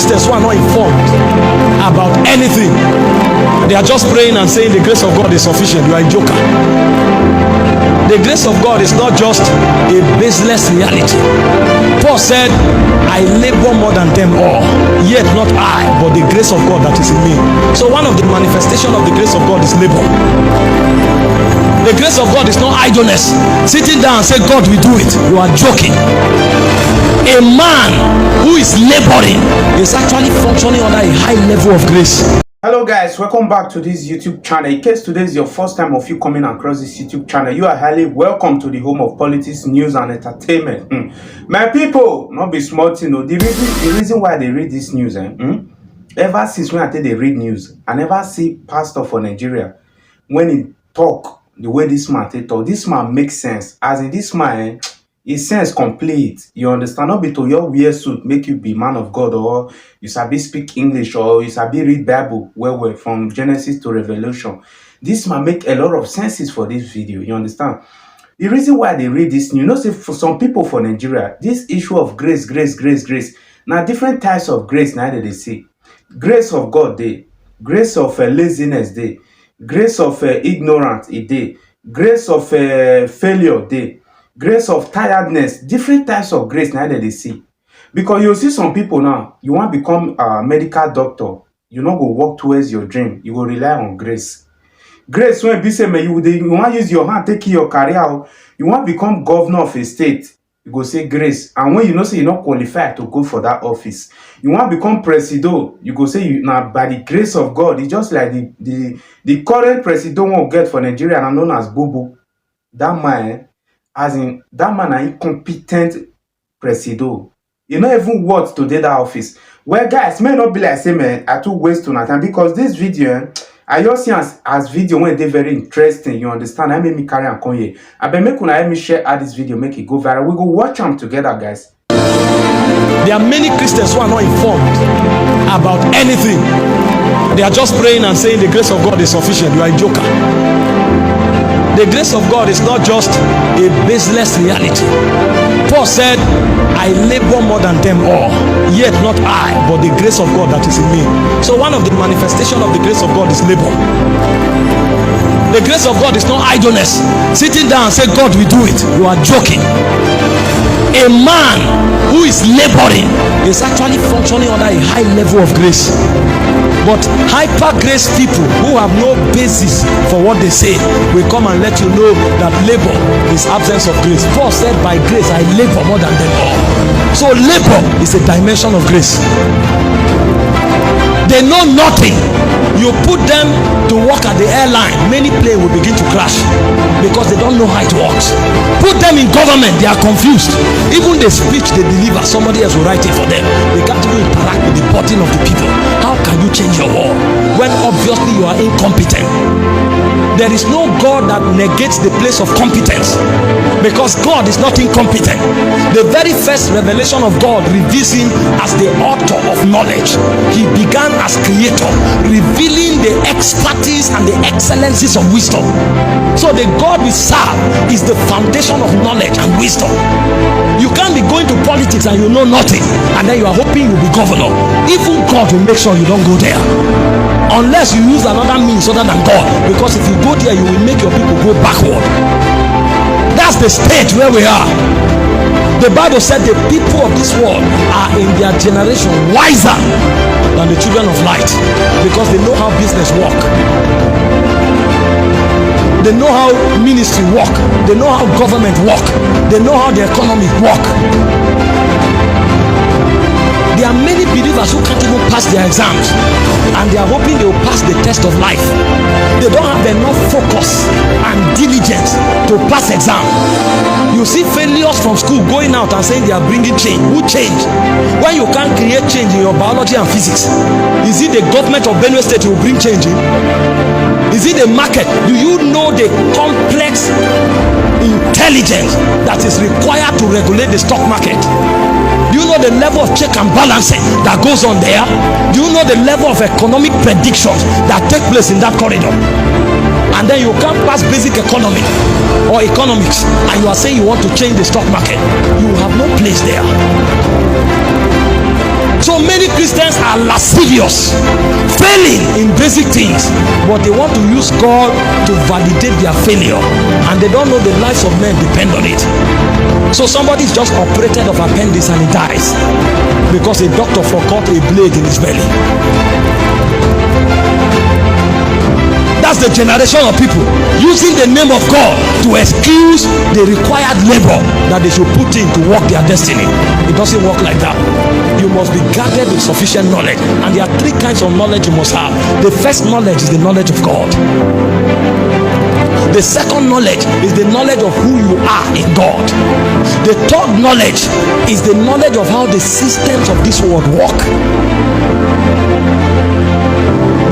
Christians who are not informed about anything. They are just praying and saying the grace of God is sufficient. You are a joker. The grace of God is not just a baseless reality. Paul said, I labor more than them all, yet not I, but the grace of God that is in me. So one of the manifestations of the grace of God is labor. The grace of God is not idleness. Sitting down and say, God will do it. You are joking. A man who is laboring is actually functioning under a high level of grace. Hello guys, welcome back to this YouTube channel. In case today is your first time of you coming across this YouTube channel, you are highly welcome to the home of politics, news and entertainment. My people, not be small thing. The reason why they read this news, ever since when I tell they read news, I never see pastor for Nigeria when he talk the way this man talk. This man makes sense. As in this man, his sense complete. You understand? Not be to your weird suit make you be man of God, or you sabi speak English, or you sabi read Bible well from Genesis to Revelation. This man make a lot of senses for this video. You understand? The reason why they read this, you know, say for some people for Nigeria, this issue of grace. Now different types of grace now that they see. Grace of God day, grace of laziness day, grace of ignorance day, grace of failure day, grace of tiredness. Different types of grace now that they see. Because you see some people now, you want to become a medical doctor, you not go work towards your dream, you will rely on grace. Grace, when be say you want to use your hand take your career, you want to become governor of a state, you go say grace. And when you know say you're not qualified to go for that office, you want to become president, you go say you now by the grace of God. It's just like the current president won't get for Nigeria and known as Bobo. That man, as in that man, an incompetent president. You know even what to do that office. Well, guys, may not be like say man, I too waste too much time because this video, I just see as video when they very interesting. You understand? I made me carry and come here. I been make una help me share this video, make it go viral. We go watch them together, guys. There are many Christians who are not informed about anything. They are just praying and saying the grace of God is sufficient. You are a joker. The grace of God is not just a baseless reality. Paul said, I labor more than them all, yet not I, but the grace of God that is in me. So one of the manifestations of the grace of God is labor. The grace of God is not idleness. Sitting down and say, God will do it. You are joking. A man who is laboring is actually functioning under a high level of grace. But hyper grace people who have no basis for what they say will come and let you know that labor is absence of grace. Paul said, by grace I labor more than them all. So labor is a dimension of grace. They know nothing. You put them to work at the airline, many planes will begin to crash because they don't know how it works. Put them in government, they are confused. Even the speech they deliver, somebody else will write it for them. They can't even interact with the body of the people. How can you change your world when obviously you are incompetent? There is no God that negates the place of competence, because God is not incompetent. The very first revelation of God reveals him as the author of knowledge. He began as creator, revealing the expertise and the excellencies of wisdom. So the God we serve is the foundation of knowledge and wisdom. You can't be going to politics and you know nothing, and then you are hoping you'll be governor. Even God will make sure you don't go there, unless you use another means other than God. Because if you go there, you will make your people go backward. That's the state where we are. The Bible said the people of this world are in their generation wiser than the children of light, because they know how business work, they know how ministry work, they know how government work, they know how the economy work. There are many believers who can't even pass their exams, and they are hoping they will pass the test of life. They don't have enough focus and diligence to pass exam. You see failures from school going out and saying they are bringing change. Who change? When you can't create change in your biology and physics, is it the government of Benue State who will bring change in? Is it the market? Do you know the complex intelligence that is required to regulate the stock market? Do you know the level of check and balancing that goes on there? Do you know the level of economic predictions that take place in that corridor? And then you can't pass basic economy or economics, and you are saying you want to change the stock market. You have no place there. So many Christians are lascivious, failing in basic things, but they want to use God to validate their failure, and they don't know the lives of men depend on it. So somebody is just operated of appendix and he dies because a doctor forgot a blade in his belly. That's the generation of people using the name of God to excuse the required labor that they should put in to work their destiny. It doesn't work like that. You must be guarded with sufficient knowledge, and there are three kinds of knowledge you must have. The first knowledge is the knowledge of God. The second knowledge is the knowledge of who you are in God. The third knowledge is the knowledge of how the systems of this world work.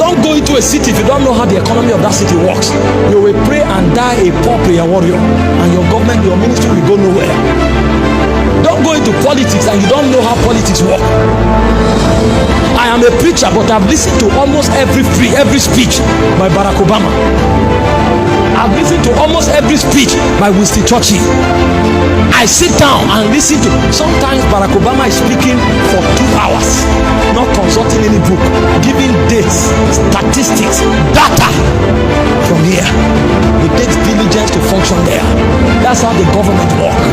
Don't go into a city if you don't know how the economy of that city works. You will pray and die a poor prayer warrior, and your government, your ministry will go nowhere. Don't go into politics and you don't know how politics work. I am a preacher, but I've listened to almost every speech by Barack Obama. I've listened to almost every speech by Winston Churchill. I sit down and listen to, sometimes Barack Obama is speaking for 2 hours, not consulting any book, giving dates, statistics, data from here. It takes diligence to function there. That's how the government works.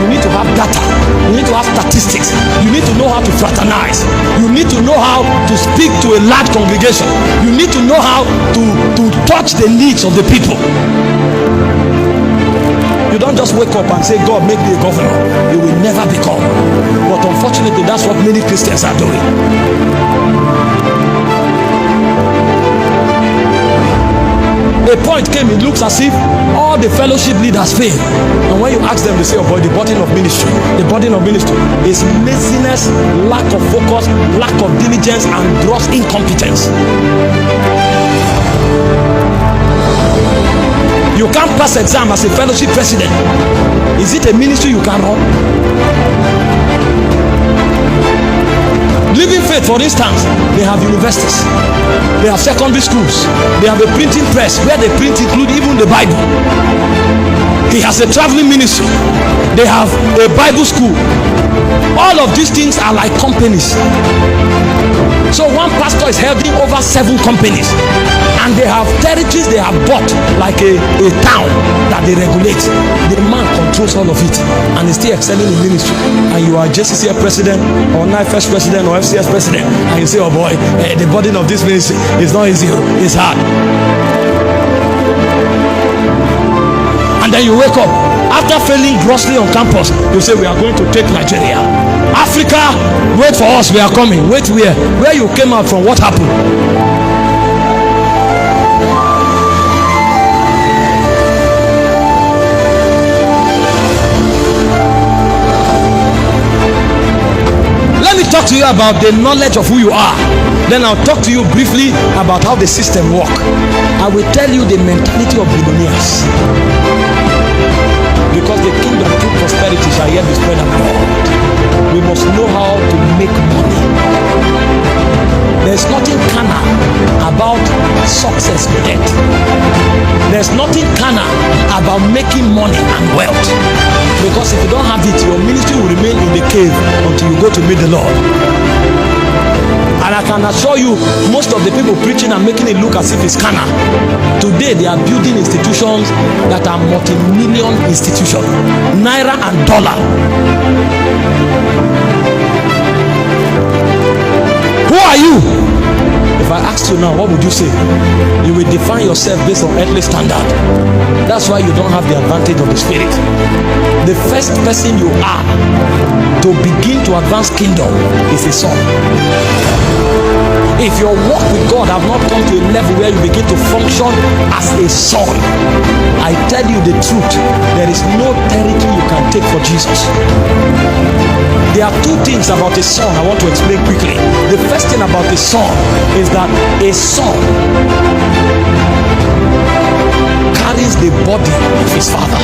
You need to have data, you need to have statistics, you need to know how to fraternize, you need to know how to speak to a large congregation, you need to know how to touch the needs of the people. You don't just wake up and say, God, make me a governor. You will never become. But unfortunately, that's what many Christians are doing. A point came, it looks as if all the fellowship leaders fail. And when you ask them, they say, oh boy, the burden of ministry. The burden of ministry is laziness, lack of focus, lack of diligence, and gross incompetence. You can't pass exam as a fellowship president. Is it a ministry you can run? Living Faith, for instance, they have universities, they have secondary schools, they have a printing press where they print include even the Bible. He has a traveling ministry, they have a Bible school. All of these things are like companies. So one pastor is heading over 7 companies, and they have territories they have bought, like a town that they regulate. The man controls all of it and is still excelling in ministry. And you are JCCF president or NIFES president or FCS president, and you say, oh boy, the burden of this ministry is not easy, it's hard. And then you wake up after failing grossly on campus, you say, we are going to take Nigeria. Africa, wait for us, we are coming. Wait, where you came out from, what happened? Let me talk to you about the knowledge of who you are. Then I'll talk to you briefly about how the system works. I will tell you the mentality of billionaires. Because the kingdom through prosperity shall yet be spread abroad. We must know how to make money. There's nothing carnal about success with debt. There's nothing carnal about making money and wealth. Because if you don't have it, your ministry will remain in the cave until you go to meet the Lord. And I can assure you, most of the people preaching and making it look as if it's carnal, today they are building institutions that are multi-million institutions, naira and dollar. Who are you? If I asked you now, what would you say? You will define yourself based on earthly standard. That's why you don't have the advantage of the spirit. The first person you are to begin to advance kingdom is a son. If your walk with God have not come to a level where you begin to function as a son, I tell you the truth, there is no territory you can take for Jesus. There are 2 things about a son I want to explain quickly. The first thing about a son is that a son carries the body of his father.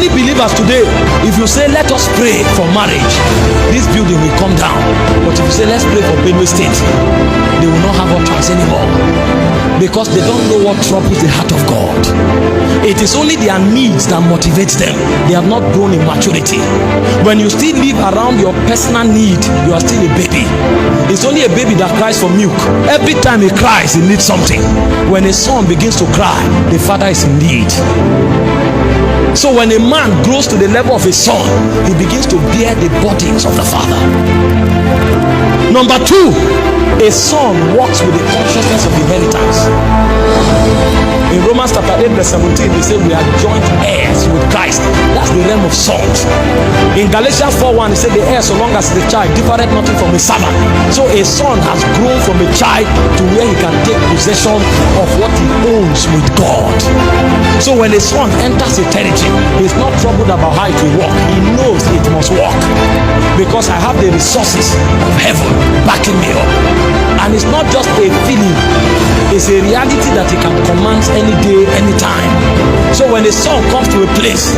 many believers today, if you say let us pray for marriage, this building will come down. But if you say let's pray for Benue State, they will not have utterance anymore, because they don't know what troubles the heart of God. It is only their needs that motivates them. They have not grown in maturity. When you still live around your personal need, you are still a baby. It's only a baby that cries for milk. Every time he cries, he needs something. When a son begins to cry, the father is in need. So when a man grows to the level of a son, he begins to bear the burdens of the father. Number two, a son walks with the consciousness of inheritance. In Romans chapter 8 verse 17, they say we are joint heirs with Christ. That's the realm of sons. In Galatians 4:1, it said the heir, so long as the child, differeth nothing from a servant. So a son has grown from a child to where he can take possession of what he owns with God. So when a son enters a territory, he's not troubled about how it will work. He knows it must work, because I have the resources of heaven backing me up. And it's not just a feeling, it's a reality that he can command any day, anytime. So when a son comes to a place,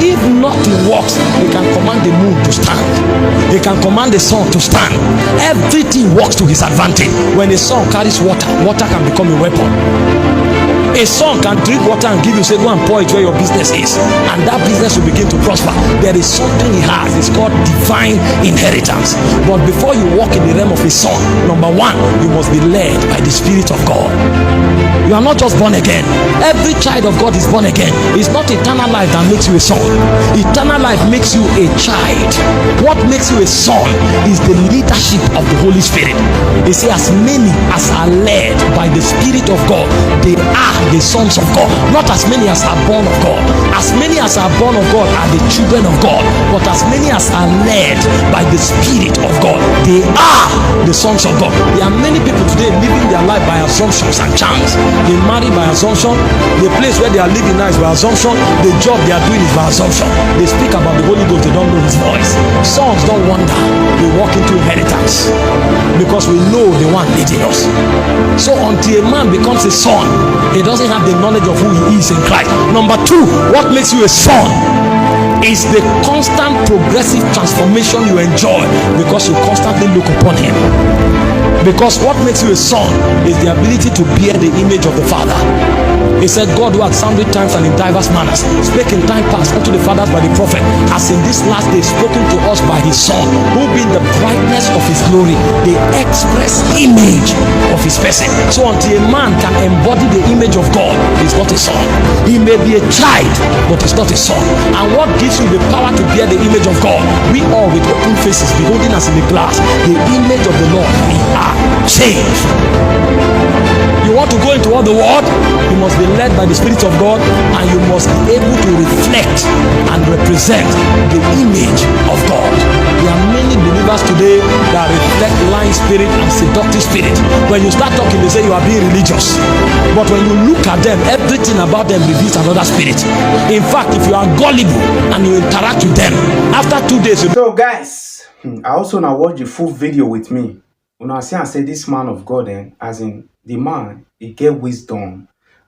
if nothing works, he can command the moon to stand. He can command the sun to stand. Everything works to his advantage. When a son carries water, water can become a weapon. A son can drink water and give you, say, go and pour it where your business is, and that business will begin to prosper. There is something he has, it's called divine inheritance. But before you walk in the realm of a son, number one, you must be led by the Spirit of God. You are not just born again. Every child of God is born again. It's not eternal life that makes you a son. Eternal life makes you a child. What makes you a son is the leadership of the Holy Spirit. He says, as many as are led by the Spirit of God, they are the sons of God. Not as many as are born of God. As many as are born of God are the children of God, but as many as are led by the Spirit of God, they are the sons of God. There are many people today living their life by assumptions and chance. They marry by assumption. The place where they are living now is by assumption. The job they are doing is by assumption. They speak about the Holy Ghost, they don't know his voice. Sons don't wonder, they walk into inheritance, because we know the one leading us. So until a man becomes a son, he doesn't have the knowledge of who he is in Christ. Number two, what makes you a son is the constant progressive transformation you enjoy, because you constantly look upon him. Because what makes you a son is the ability to bear the image of the Father. He said, God, who at sundry times and in diverse manners spake in time past unto the fathers by the prophet, has in this last day spoken to us by his Son, who being the brightness of his glory, the express image of his person. So until a man can embody the image of God, he's not a son. He may be a child, but he's not a son. And what gives you the power to bear the image of God? We all with open faces, beholding as in a glass the image of the Lord, we are changed. You want to go into all the world, you must be led by the Spirit of God, and you must be able to reflect and represent the image of God. There are many believers today that reflect lying spirit and seductive spirit. When you start talking, they say you are being religious, but when you look at them, everything about them reveals another spirit. In fact, if you are gullible and you interact with them, after 2 days So guys, I also now watch the full video with me. When I say this man of God, as in the man, he get wisdom.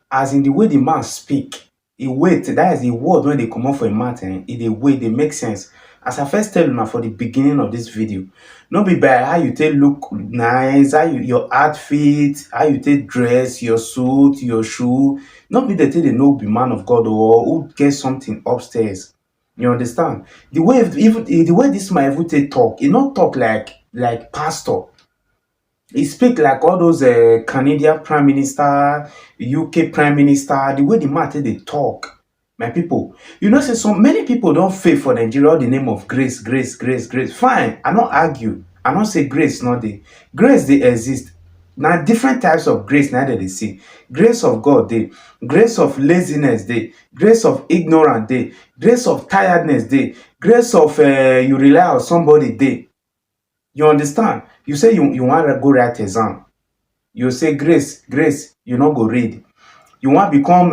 As in the way the man speak, he wait. That is the word when they come out for a man, in the way they make sense. As I first tell you now for the beginning of this video, not be by how you take look nice, how you your outfit, how you take dress, your suit, your shoe. Not be the thing they know be man of God or who get something upstairs. You understand? The way even the way this man even take talk, he not talk like pastor. He speak like all those Canadian prime minister, UK prime minister. The way the matter they talk, my people. You know, say so many people don't faith for Nigeria the name of grace, grace, grace, grace. Fine, I don't argue. I don't say grace not they. Grace they exist. Now different types of grace now that they see. Grace of God they, grace of laziness they, grace of ignorance they, grace of tiredness they, grace of you rely on somebody they. You understand? You say you want to go write exam. You say grace, grace, you not go read. You want to become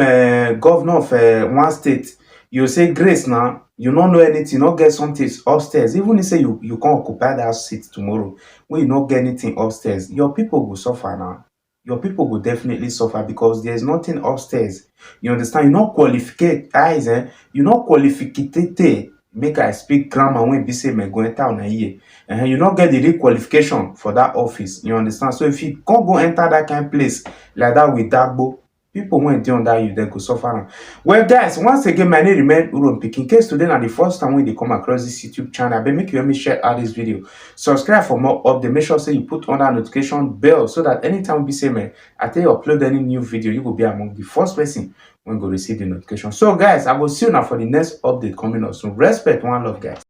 governor of one state. You say grace now, you don't know anything, you not get something upstairs. Even if you say you can't occupy that seat tomorrow, when you not get anything upstairs, your people will suffer now. your people will definitely suffer because there's nothing upstairs. You understand? You're not qualified, eyes, you're not qualified. Make I speak grammar when be say me go enter on a year. And you not get the real qualification for that office. You understand? So if you can't go enter that kind of place like that with Dagbo, people went on that you then go suffer. Well, guys, once again, my name remain Urompik. In case today and the first time when they come across this YouTube channel, I beg make you help me share out this video. Subscribe for more updates. Make sure say you put on that notification bell so that anytime we say man, I tell you upload any new video, you will be among the first person when go receive the notification. So guys, I will see you now for the next update coming up soon. Respect, one love, guys.